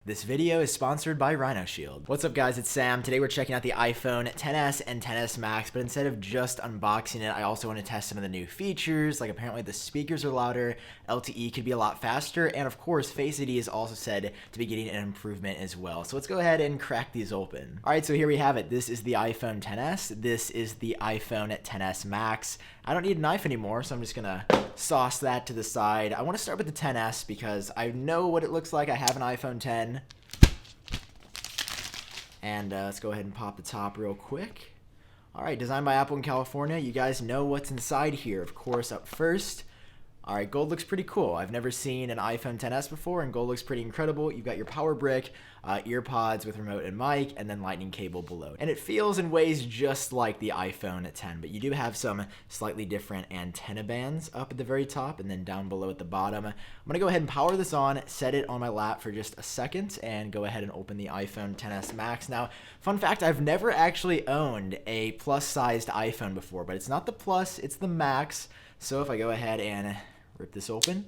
This video is sponsored by Rhino Shield. What's up guys, it's Sam. Today we're checking out the iPhone XS and XS Max, but instead of just unboxing it, I also want to test some of the new features, like apparently the speakers are louder, LTE could be a lot faster, and of course Face ID is also said to be getting an improvement as well. So let's go ahead and crack these open. Alright, so here we have it. This is the iPhone XS, this is the iPhone XS Max. I don't need a knife anymore, so I'm just gonna sauce that to the side. I want to start with the XS because I know what it looks like. I have an iPhone X. And let's go ahead and pop the top real quick. Alright, designed by Apple in California. You guys know what's inside here. Of course, up first. Alright, gold looks pretty cool. I've never seen an iPhone XS before, and gold looks pretty incredible. You've got your power brick, ear pods with remote and mic, and then lightning cable below. And it feels and weighs just like the iPhone X, but you do have some slightly different antenna bands up at the very top and then down below at the bottom. I'm going to go ahead and power this on, set it on my lap for just a second, and go ahead and open the iPhone XS Max. Now, fun fact, I've never actually owned a plus-sized iPhone before, but it's not the Plus, it's the Max. So if I go ahead and rip this open.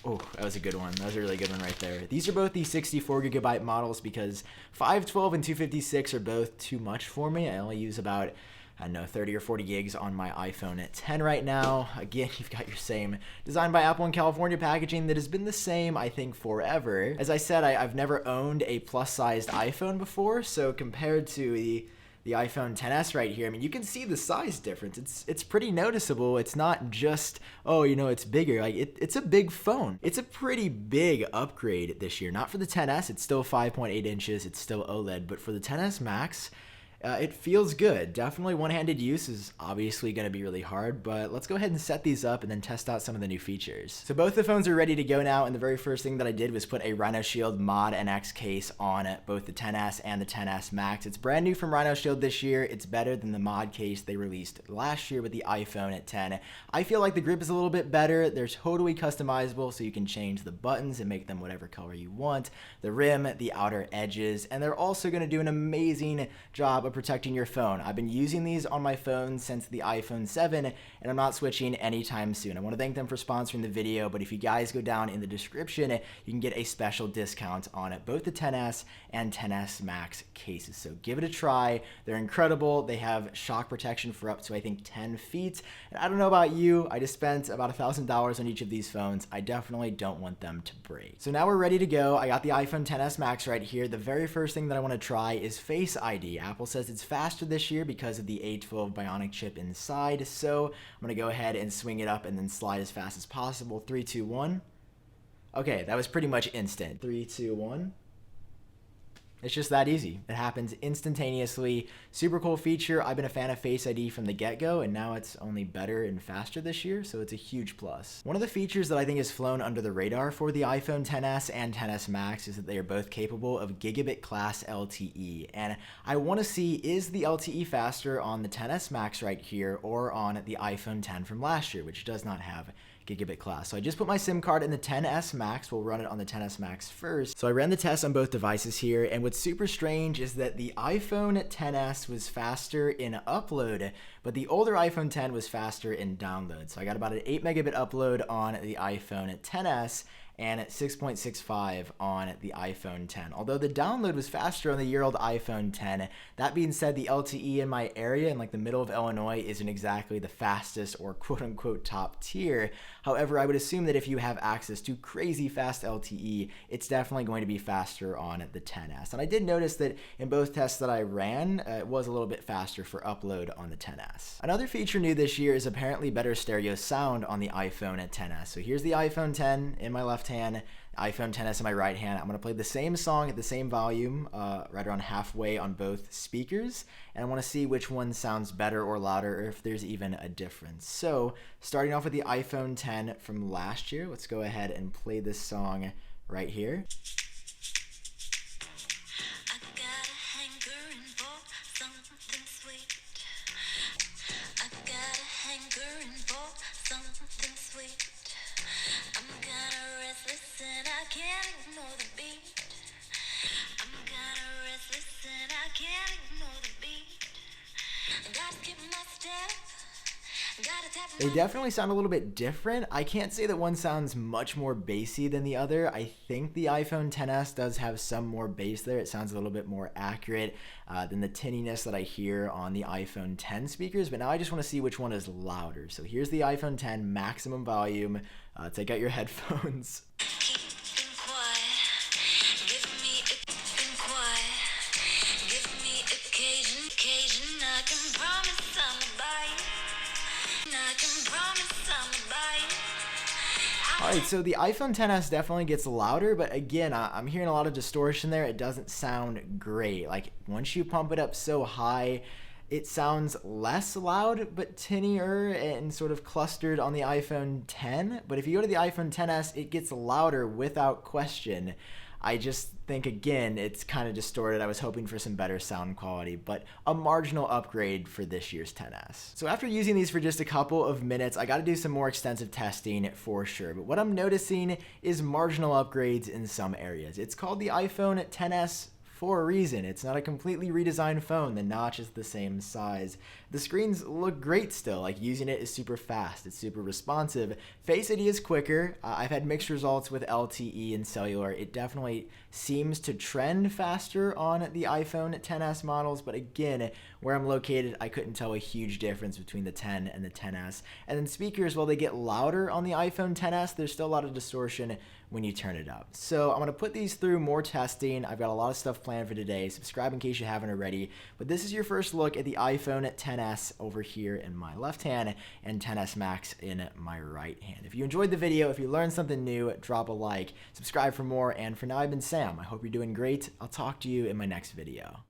Oh, that was a good one. That was a really good one right there. These are both the 64 gigabyte models because 512 and 256 are both too much for me. I only use about, I don't know, 30 or 40 gigs on my iPhone X right now. Again, you've got your same designed by Apple in California packaging that has been the same, I think, forever. As I said, I've never owned a plus-sized iPhone before, so compared to the iPhone XS right here, I mean, you can see the size difference. It's pretty noticeable. It's not just, oh, you know, it's bigger. Like, it's a big phone. It's a pretty big upgrade this year. Not for the XS. It's still 5.8 inches. It's still OLED. But for the XS Max, it feels good. Definitely one-handed use is obviously going to be really hard, but let's go ahead and set these up and then test out some of the new features. So both the phones are ready to go now, and the very first thing that I did was put a Rhino Shield Mod NX case on both the XS and the XS Max. It's brand new from Rhino Shield this year. It's better than the mod case they released last year with the iPhone X. I feel like the grip is a little bit better. They're totally customizable, so you can change the buttons and make them whatever color you want, the rim, the outer edges, and they're also going to do an amazing job of protecting your phone. I've been using these on my phone since the iPhone 7, and I'm not switching anytime soon. I want to thank them for sponsoring the video, but if you guys go down in the description, you can get a special discount on both the XS and XS Max cases. So give it a try. They're incredible. They have shock protection for up to, I think, 10 feet. And I don't know about you, I just spent about $1,000 on each of these phones. I definitely don't want them to break. So now we're ready to go. I got the iPhone XS Max right here. The very first thing that I want to try is Face ID. Apple says it's faster this year because of the A12 Bionic chip inside, so I'm gonna go ahead and swing it up and then slide as fast as possible. 3, 2, 1. Okay, that was pretty much instant. 3, 2, 1. It's just that easy. It happens instantaneously. Super cool feature. I've been a fan of Face ID from the get-go, and now it's only better and faster this year, so it's a huge plus. One of the features that I think has flown under the radar for the iPhone XS and XS Max is that they are both capable of Gigabit class LTE, and I want to see, is the LTE faster on the XS Max right here or on the iPhone X from last year, which does not have Gigabit class. So I just put my SIM card in the XS Max. We'll run it on the XS Max first. So I ran the test on both devices here, and what's super strange is that the iPhone XS was faster in upload, but the older iPhone X was faster in download. So I got about an 8 megabit upload on the iPhone XS and at 6.65 on the iPhone X. Although the download was faster on the year-old iPhone X, that being said, the LTE in my area, in like the middle of Illinois, isn't exactly the fastest or quote-unquote top tier. However, I would assume that if you have access to crazy fast LTE, it's definitely going to be faster on the XS. And I did notice that in both tests that I ran, it was a little bit faster for upload on the XS. Another feature new this year is apparently better stereo sound on the iPhone XS. So here's the iPhone X in my left hand, iPhone XS in my right hand. I'm going to play the same song at the same volume, right around halfway on both speakers, and I want to see which one sounds better or louder, or if there's even a difference. So starting off with the iPhone X from last year, let's go ahead and play this song right here. Gotta tap They definitely sound a little bit different. I can't say that one sounds much more bassy than the other. I think the iPhone XS does have some more bass there. It sounds a little bit more accurate than the tinniness that I hear on the iPhone X speakers, but now I just want to see which one is louder. So here's the iPhone X maximum volume. Take out your headphones. Alright, so the iPhone XS definitely gets louder, but again, I'm hearing a lot of distortion there. It doesn't sound great. Like, once you pump it up so high, it sounds less loud, but tinnier and sort of clustered on the iPhone X. But if you go to the iPhone XS, it gets louder without question. I just think, again, it's kind of distorted. I was hoping for some better sound quality, but a marginal upgrade for this year's XS. So after using these for just a couple of minutes, I got to do some more extensive testing for sure. But what I'm noticing is marginal upgrades in some areas. It's called the iPhone XS for a reason. It's not a completely redesigned phone. The notch is the same size. The screens look great still. Like, using it is super fast. It's super responsive. Face ID is quicker. I've had mixed results with LTE and cellular. It definitely seems to trend faster on the iPhone XS models, but again, where I'm located, I couldn't tell a huge difference between the 10 and the XS. And then speakers, while they get louder on the iPhone XS, there's still a lot of distortion when you turn it up. So I'm going to put these through more testing. I've got a lot of stuff planned for today. Subscribe in case you haven't already. But this is your first look at the iPhone XS over here in my left hand and XS Max in my right hand. If you enjoyed the video, if you learned something new, drop a like, subscribe for more, and for now, I've been Sam. I hope you're doing great. I'll talk to you in my next video.